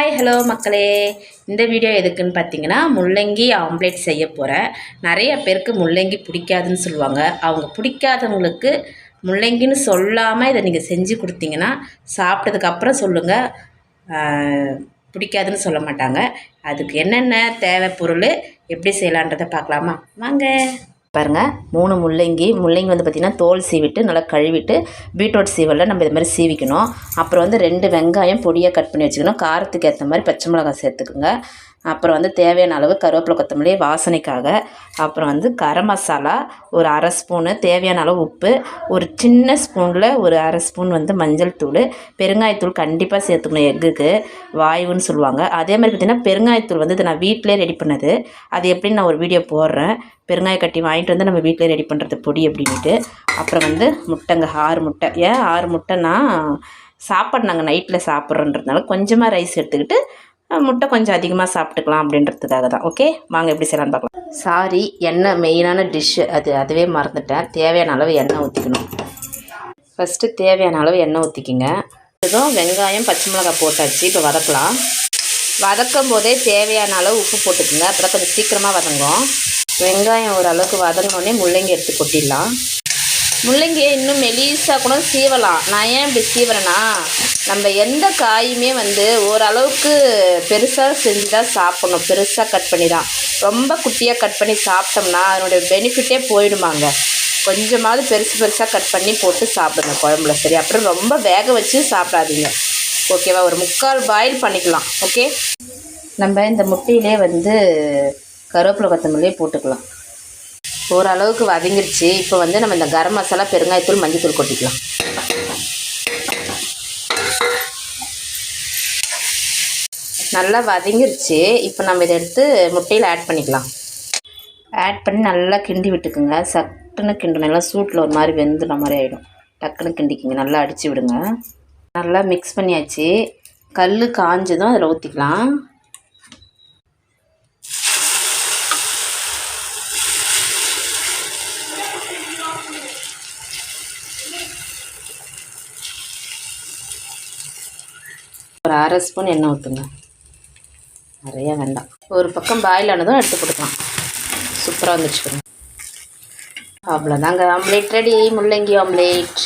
Hi hello மக்களே, இந்த video எதுக்குன்னு பார்த்தீங்கன்னா முள்ளங்கி ஆம்லேட் செய்ய போகிறேன். நிறைய பேருக்கு முள்ளங்கி பிடிக்காதுன்னு சொல்லுவாங்க. அவங்க பிடிக்காதவங்களுக்கு முள்ளங்கின்னு சொல்லாமல் இதை நீங்கள் செஞ்சு கொடுத்தீங்கன்னா சாப்பிட்டதுக்கப்புறம் சொல்லுங்கள், பிடிக்காதுன்னு சொல்ல மாட்டாங்க. அதுக்கு என்னென்ன தேவை பொருள் எப்படி செய்யலான்றதை பார்க்கலாமா வாங்க. பாருங்கள், 3 முள்ளங்கி வந்து பார்த்திங்கன்னா தோல் சீவிட்டு நல்லா கழுவிட்டு பீட்ரூட் சீவலில் நம்ம இது மாதிரி சீவிக்கணும். அப்புறம் 2 வெங்காயம் பொடியாக கட் பண்ணி வச்சுக்கணும். காரத்துக்கு ஏற்ற மாதிரி பச்சை மிளகாய் சேர்த்துக்குங்க. அப்புறம் தேவையான அளவு கருவேப்பிலை கொத்தமல்லி வாசனைக்காக. அப்புறம் கரம் மசாலா ஒரு அரை ஸ்பூனு, தேவையான அளவு உப்பு, ஒரு சின்ன ஸ்பூனில் ஒரு அரை ஸ்பூன் மஞ்சள் தூள், பெருங்காயத்தூள் கண்டிப்பாக சேர்த்துக்கணும். எக்குக்கு வாயுன்னு சொல்லுவாங்க. அதே மாதிரி பார்த்திங்கன்னா பெருங்காயத்தூள் இதை நான் வீட்டிலே ரெடி பண்ணது. அது எப்படின்னு நான் ஒரு வீடியோ போடுறேன். பெருங்காய கட்டி வாங்கிட்டு நம்ம வீட்டிலே ரெடி பண்ணுறது பொடி அப்படின்ட்டு. அப்புறம் முட்டைங்க 6 முட்டை. ஏன் 6 முட்டைன்னா சாப்பாடு நாங்கள் நைட்டில் சாப்பிட்றோன்றதுனால கொஞ்சமாக ரைஸ் எடுத்துக்கிட்டு முட்டை கொஞ்சம் அதிகமாக சாப்பிட்டுக்கலாம் அப்படின்றதுக்காக தான். ஓகே, வாங்க எப்படி செய்யலான்னு பார்க்கலாம். சாரி, எண்ணெய் மெயினான டிஷ்ஷு அதுவே மறந்துட்டேன். தேவையான அளவு எண்ணெய் ஊற்றிக்கணும். ஃபஸ்ட்டு தேவையான அளவு எண்ணெய் ஊற்றிக்கிங்க. இதுவும் வெங்காயம் பச்சை மிளகாய் போட்டாச்சு. இப்போ வதக்கலாம். வதக்கும் போதே தேவையான அளவு உப்பு போட்டுக்குங்க. அப்புறம் கொஞ்சம் சீக்கிரமாக வதங்கும். வெங்காயம் ஓரளவுக்கு வதங்கினோடனே முள்ளங்கி எடுத்து கொட்டிடலாம். முள்ளங்கியை இன்னும் மெலிசாக கூட சீவலாம். நான் ஏன் இப்படி சீவுறேன்னா, நம்ம எந்த காயுமே ஓரளவுக்கு பெருசாக செஞ்சு தான் சாப்பிட்ணும். பெருசாக கட் பண்ணி தான். ரொம்ப குட்டியாக கட் பண்ணி சாப்பிட்டோம்னா அதனுடைய பெனிஃபிட்டே போயிடுமாங்க. கொஞ்சமாவது பெருசாக கட் பண்ணி போட்டு சாப்பிடுங்க குழம்புல. சரி, அப்புறம் ரொம்ப வேக வச்சு சாப்பிடாதீங்க. ஓகேவா? ஒரு 3/4 பாயில் பண்ணிக்கலாம். ஓகே, நம்ம இந்த முட்டையிலே கருவேப்பிலை கொத்தமல்லியே போட்டுக்கலாம். ஓரளவுக்கு வதங்கிருச்சு. இப்போ நம்ம இந்த கரம் மசாலா, பெருங்காயத்தூள், மஞ்சத்தூள் கொட்டிக்கலாம். நல்லா வதங்கிருச்சு. இப்போ நம்ம இதை எடுத்து முட்டையில் ஆட் பண்ணிக்கலாம். ஆட் பண்ணி நல்லா கிண்டி விட்டுக்குங்க. சட்டுன்னு கிண்டணும். நல்லா சூட்டில் ஒரு மாதிரி வெந்துன மாதிரி ஆகிடும். டக்குன்னு கிண்டிக்குங்க. நல்லா அடித்து விடுங்க. நல்லா மிக்ஸ் பண்ணியாச்சு. கல் காஞ்சதும் அதில் ஊற்றிக்கலாம். ஒரு அரை ஸ்பூன் எண்ணெய் ஊற்றுங்க. நிறையா வேண்டாம். ஒரு பக்கம் பாயில் ஆனதும் எடுத்து கொடுக்கலாம். சூப்பராக வந்துச்சுக்கோங்க. அவ்வளோதாங்க, ஆம்லேட் ரெடி. முள்ளங்கி ஆம்லேட்.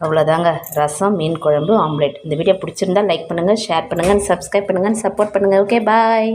அவ்வளோதாங்க, ரசம், மீன் குழம்பு, ஆம்லேட். இந்த வீடியோ பிடிச்சிருந்தா லைக் பண்ணுங்கள், ஷேர் பண்ணுங்கள், சப்ஸ்கிரைப் பண்ணுங்கள், சப்போர்ட் பண்ணுங்கள். ஓகே, பாய்.